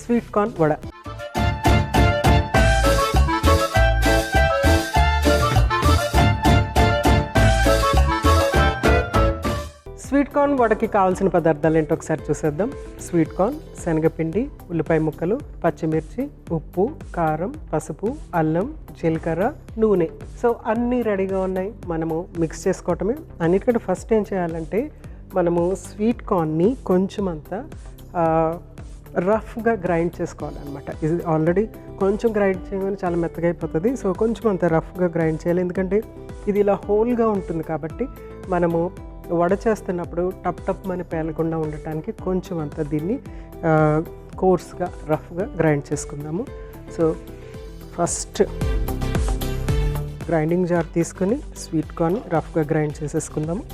Sweet corn vada. Sweet corn వడకి కావాల్సిన పదార్థాలు ఏంటో ఒకసారి చూసేద్దాం. స్వీట్ కార్న్, శనగపిండి, ఉల్లిపాయ ముక్కలు, పచ్చిమిర్చి, ఉప్పు, కారం, పసుపు, అల్లం, జీలకర్ర, నూనె. సో అన్నీ రెడీగా ఉన్నాయి, మనము మిక్స్ చేసుకోవటమే. అన్నిటికంటే ఫస్ట్ ఏం చేయాలంటే మనము స్వీట్ కార్న్ని కొంచెం అంతా రఫ్గా గ్రైండ్ చేసుకోవాలన్నమాట. ఇది ఆల్రెడీ కొంచెం గ్రైండ్ చేయగానే చాలా మెత్తగా అయిపోతుంది. సో కొంచెం అంత రఫ్గా గ్రైండ్ చేయాలి, ఎందుకంటే ఇది ఇలా హోల్గా ఉంటుంది కాబట్టి మనము వడ చేస్తున్నప్పుడు టప్ టప్ అని పేలకుండా ఉండటానికి కొంచెం అంత దీన్ని కోర్స్గా రఫ్గా గ్రైండ్ చేసుకుందాము. సో ఫస్ట్ గ్రైండింగ్ జార్ తీసుకొని స్వీట్ కార్న్ రఫ్గా గ్రైండ్ చేసేసుకుందాము.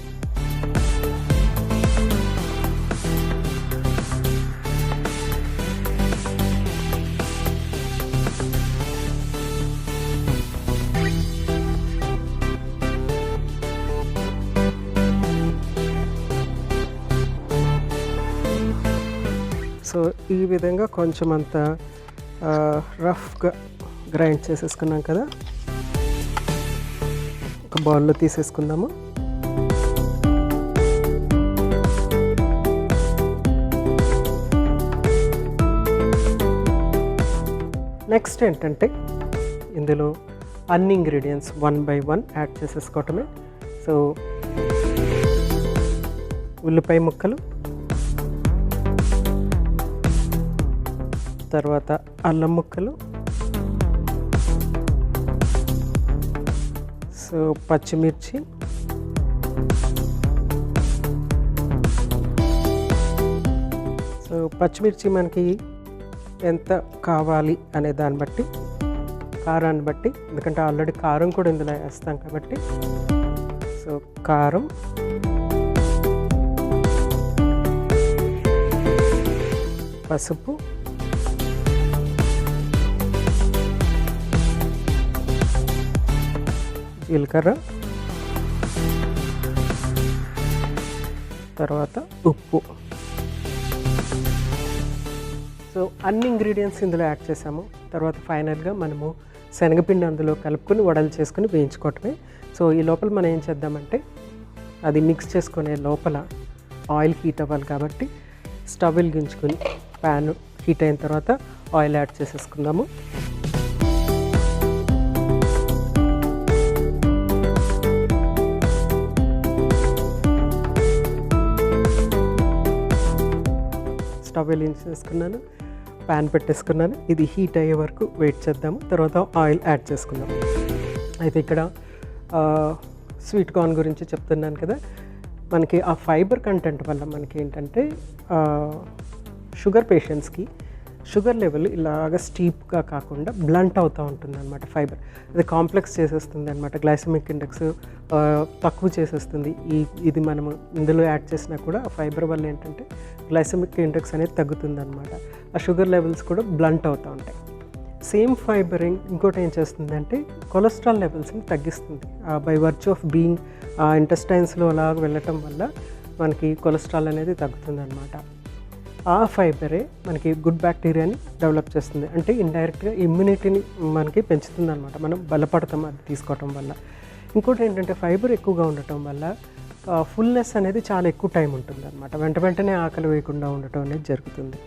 సో ఈ విధంగా కొంచెం అంత రఫ్గా గ్రైండ్ చేసేసుకున్నాం కదా, ఒక బౌల్లో తీసేసుకుందాము. నెక్స్ట్ ఏంటంటే ఇందులో అన్ని ఇంగ్రీడియంట్స్ 1 by 1 యాడ్ చేసేసుకోవటమే. సో ఉల్లిపాయ ముక్కలు, తర్వాత అల్లం ముక్కలు, సో పచ్చిమిర్చి, సో పచ్చిమిర్చి మనకి ఎంత కావాలి అనే దాన్ని బట్టి, కారాన్ని బట్టి, ఎందుకంటే ఆల్రెడీ కారం కూడా ఇందులో వేస్తాం కాబట్టి. సో కారం, పసుపు, జీలకర్ర, తర్వాత ఉప్పు. సో అన్ని ఇంగ్రీడియంట్స్ ఇందులో యాడ్ చేసాము. తర్వాత ఫైనల్గా మనము శనగపిండి అందులో కలుపుకొని వడలు చేసుకుని వేయించుకోవటమే. సో ఈ లోపల మనం ఏం చేద్దామంటే అది మిక్స్ చేసుకునే లోపల ఆయిల్ హీట్ అవ్వాలి కాబట్టి స్టవ్ వెలిగించుకొని ప్యాన్ హీట్ అయిన తర్వాత ఆయిల్ యాడ్ చేసేసుకుందాము. స్టవ్ వెలిగించేసుకున్నాను, ప్యాన్ పెట్టేసుకున్నాను. ఇది హీట్ అయ్యే వరకు వెయిట్ చేద్దాము, తర్వాత ఆయిల్ యాడ్ చేసుకుందాం. అయితే ఇక్కడ స్వీట్ కార్న్ గురించి చెప్తున్నాను కదా, మనకి ఆ ఫైబర్ కంటెంట్ వల్ల మనకి ఏంటంటే షుగర్ పేషెంట్స్కి షుగర్ లెవెల్ ఇలాగ స్టీప్గా కాకుండా బ్లంట్ అవుతూ ఉంటుంది అనమాట. ఫైబర్ అది కాంప్లెక్స్ చేసేస్తుంది అనమాట, గ్లైసెమిక్ ఇండెక్స్ తక్కువ చేసేస్తుంది. ఇది మనము ఇందులో యాడ్ చేసినా కూడా ఫైబర్ వల్ల ఏంటంటే గ్లైసెమిక్ ఇండెక్స్ అనేది తగ్గుతుంది అనమాట. ఆ షుగర్ లెవెల్స్ కూడా బ్లంట్ అవుతూ ఉంటాయి. సేమ్ ఫైబరింగ్ ఇంకోటి ఏం చేస్తుందంటే కొలెస్ట్రాల్ లెవెల్స్ని తగ్గిస్తుంది. బై వర్చ్యూ ఆఫ్ బీయింగ్ ఇంటెస్టైన్స్లో అలాగ వెళ్ళటం వల్ల మనకి కొలెస్ట్రాల్ అనేది తగ్గుతుంది అనమాట. ఆ ఫైబరే మనకి గుడ్ బ్యాక్టీరియాని డెవలప్ చేస్తుంది, అంటే ఇండైరెక్ట్గా ఇమ్యూనిటీని మనకి పెంచుతుంది అనమాట. మనం బలపడతాం అది తీసుకోవటం వల్ల. ఇంకోటి ఏంటంటే ఫైబర్ ఎక్కువగా ఉండటం వల్ల ఫుల్నెస్ అనేది చాలా ఎక్కువ టైం ఉంటుంది అనమాట. వెంటనే ఆకలి వేయకుండా ఉండటం అనేది జరుగుతుంది.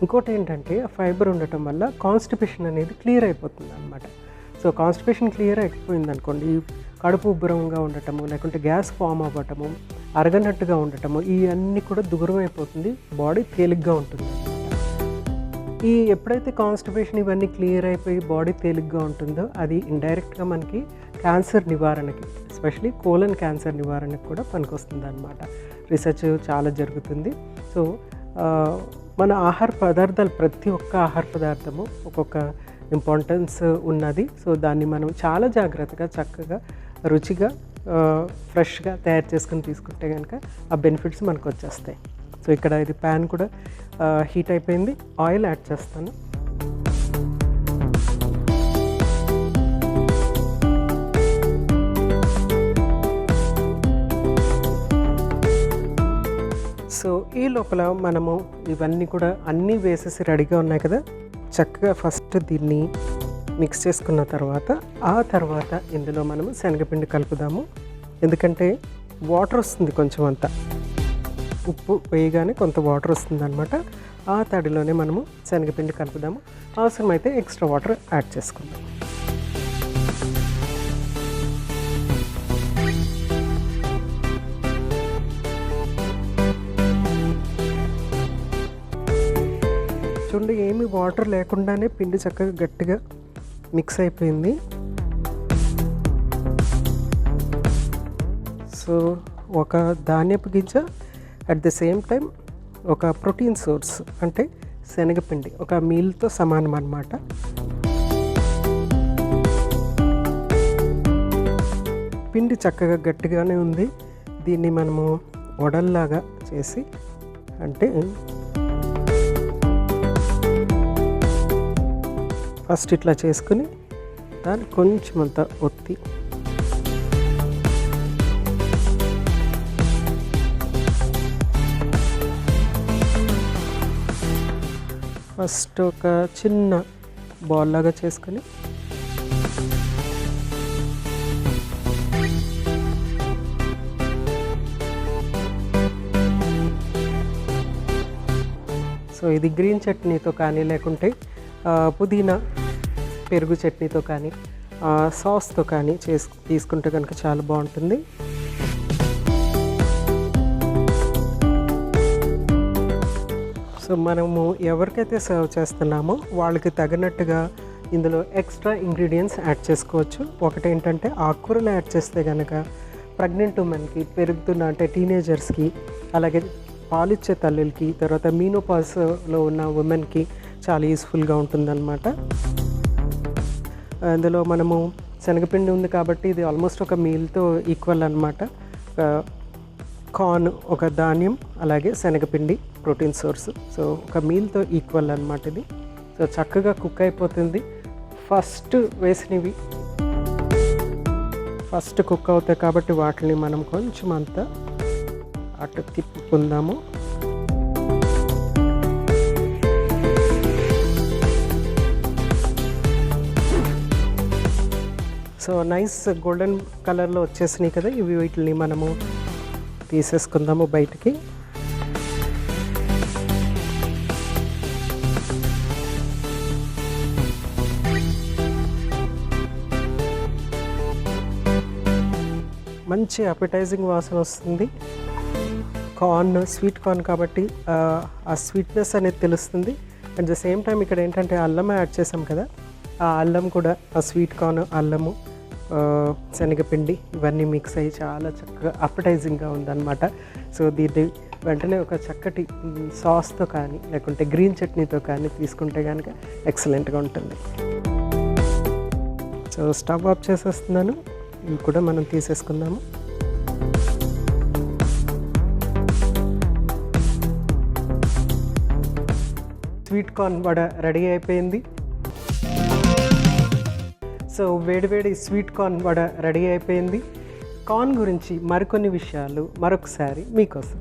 ఇంకోటి ఏంటంటే ఫైబర్ ఉండటం వల్ల కాన్స్టిపేషన్ అనేది క్లియర్ అయిపోతుంది అనమాట. సో కాన్స్టిపేషన్ క్లియర్ అయిపోయింది అనుకోండి, కడుపు ఉబ్బరంగా ఉండటము, లేకుంటే గ్యాస్ ఫామ్ అవ్వటము, అరగనట్టుగా ఉండటము, ఇవన్నీ కూడా దూరం అయిపోతుంది, బాడీ తేలిగ్గా ఉంటుంది. ఈ ఎప్పుడైతే కాన్స్టిపేషన్ ఇవన్నీ క్లియర్ అయిపోయి బాడీ తేలిగ్గా ఉంటుందో అది ఇండైరెక్ట్గా మనకి క్యాన్సర్ నివారణకి, ఎస్పెషలీ కోలన్ క్యాన్సర్ నివారణకు కూడా పనికొస్తుంది అనమాట. రీసెర్చ్ చాలా జరుగుతుంది. సో మన ఆహార పదార్థాలు, ప్రతి ఒక్క ఆహార పదార్థము ఒక్కొక్క ఇంపార్టెన్స్ ఉన్నది. సో దాన్ని మనం చాలా జాగ్రత్తగా, చక్కగా, రుచిగా, ఫ్రెష్గా తయారు చేసుకుని తీసుకుంటే కనుక ఆ బెనిఫిట్స్ మనకు వచ్చేస్తాయి. సో ఇక్కడ ఇది ప్యాన్ కూడా హీట్ అయిపోయింది, ఆయిల్ యాడ్ చేస్తాను. సో ఈ లోపల మనము ఇవన్నీ కూడా అన్నీ వేసేసి రెడీగా ఉన్నాయి కదా, చక్కగా ఫస్ట్ దీన్ని మిక్స్ చేసుకున్న తర్వాత ఆ తర్వాత ఇందులో మనము శనగపిండి కలుపుదాము. ఎందుకంటే వాటర్ వస్తుంది కొంచెం అంతా, ఉప్పు వేయగానే కొంత వాటర్ వస్తుంది అనమాట. ఆ తడిలోనే మనము శనగపిండి కలుపుదాము. అవసరమైతే ఎక్స్ట్రా వాటర్ యాడ్ చేసుకుందాం. చూడండి, ఏమి వాటర్ లేకుండానే పిండి చక్కగా గట్టిగా మిక్స్ అయిపోయింది. సో ఒక ధాన్యపు గింజ, అట్ ద సేమ్ టైం ఒక ప్రోటీన్ సోర్స్ అంటే శనగపిండి, ఒక మీల్తో సమానం అన్నమాట. పిండి చక్కగా గట్టిగానే ఉంది. దీన్ని మనము వడల్లాగా చేసి, అంటే ఫస్ట్ ఇట్లా చేసుకుని దాన్ని కొంచెం అంత ఒత్తి ఫస్ట్ ఒక చిన్న బాల్ లాగా చేసుకొని సో ఇది గ్రీన్ చట్నీతో కానీ లేకుంటే పుదీనా పెరుగు చట్నీతో కానీ సాస్తో కానీ తీసుకుంటే కనుక చాలా బాగుంటుంది. సో మనము ఎవరికైతే సర్వ్ చేస్తున్నామో వాళ్ళకి తగినట్టుగా ఇందులో ఎక్స్ట్రా ఇంగ్రీడియంట్స్ యాడ్ చేసుకోవచ్చు. ఒకటి ఏంటంటే ఆకుకూరలు యాడ్ చేస్తే కనుక ప్రెగ్నెంట్ ఉమెన్కి, పెరుగుతున్న అంటే టీనేజర్స్కి, అలాగే పాలిచ్చే తల్లులకి, తర్వాత మీనోపాజ్లో ఉన్న ఉమెన్కి చాలా యూస్ఫుల్గా ఉంటుందన్నమాట. అందులో మనము శనగపిండి ఉంది కాబట్టి ఇది ఆల్మోస్ట్ ఒక మీల్తో ఈక్వల్ అనమాట. కార్న్ ఒక ధాన్యం, అలాగే శనగపిండి ప్రోటీన్ సోర్స్, సో ఒక మీల్తో ఈక్వల్ అనమాట ఇది. సో చక్కగా కుక్ అయిపోతుంది. ఫస్ట్ వేసినవి ఫస్ట్ కుక్ అవుతాయి కాబట్టి వాటిని మనం కొంచెం అంతా అటు తిప్పుకుందాము. సో నైస్ గోల్డెన్ కలర్లో వచ్చేసినాయి కదా, ఇవి వీటిని మనము తీసేసుకుందాము బయటికి. మంచి అపెటైజింగ్ వాసన వస్తుంది. కార్న్, స్వీట్ కార్న్ కాబట్టి ఆ స్వీట్నెస్ అనేది తెలుస్తుంది. అట్ ద సేమ్ టైం ఇక్కడ ఏంటంటే అల్లం యాడ్ చేసాం కదా, ఆ అల్లం కూడా, ఆ స్వీట్ కార్న్, అల్లము, శనగపిండి ఇవన్నీ మిక్స్ అయ్యి చాలా చక్కగా అపెటైజింగ్గా ఉందన్నమాట. సో దీన్ని వెంటనే ఒక చక్కటి సాస్తో కానీ లేకుంటే గ్రీన్ చట్నీతో కానీ తీసుకుంటే కనుక ఎక్సలెంట్గా ఉంటుంది. సో స్టవ్ ఆఫ్ చేసేస్తున్నాను. ఇవి కూడా మనం తీసేసుకుందాము. స్వీట్ కార్న్ వడ రెడీ అయిపోయింది. సో వేడివేడి స్వీట్ కార్న్ వడ రెడీ అయిపోయింది. కార్న్ గురించి మరికొన్ని విషయాలు మరొకసారి మీకోసం.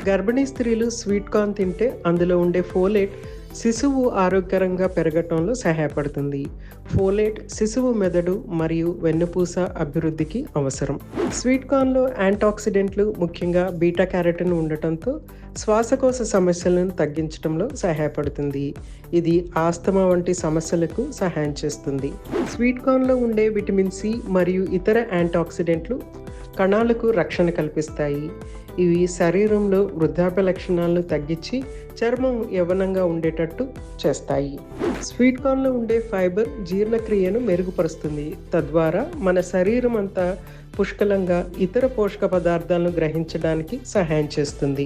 గర్భిణీ స్త్రీలు స్వీట్ కార్న్ తింటే అందులో ఉండే ఫోలేట్ శిశువు ఆరోగ్యకరంగా పెరగటంలో సహాయపడుతుంది. ఫోలేట్ శిశువు మెదడు మరియు వెన్నుపూస అభివృద్ధికి అవసరం. స్వీట్ కార్న్లో యాంటాక్సిడెంట్లు, ముఖ్యంగా బీటా క్యారోటిన్ ఉండటంతో శ్వాసకోశ సమస్యలను తగ్గించడంలో సహాయపడుతుంది. ఇది ఆస్తమా వంటి సమస్యలకు సహాయం చేస్తుంది. స్వీట్ కార్న్లో ఉండే విటమిన్ సి మరియు ఇతర యాంటాక్సిడెంట్లు కణాలకు రక్షణ కల్పిస్తాయి. ఇవి శరీరంలో వృద్ధాప్య లక్షణాలను తగ్గించి చర్మం యవ్వనంగా ఉండేటట్టు చేస్తాయి. స్వీట్ కార్న్లో ఉండే ఫైబర్ జీర్ణక్రియను మెరుగుపరుస్తుంది. తద్వారా మన శరీరం అంతా పుష్కలంగా ఇతర పోషక పదార్థాలను గ్రహించడానికి సహాయం చేస్తుంది.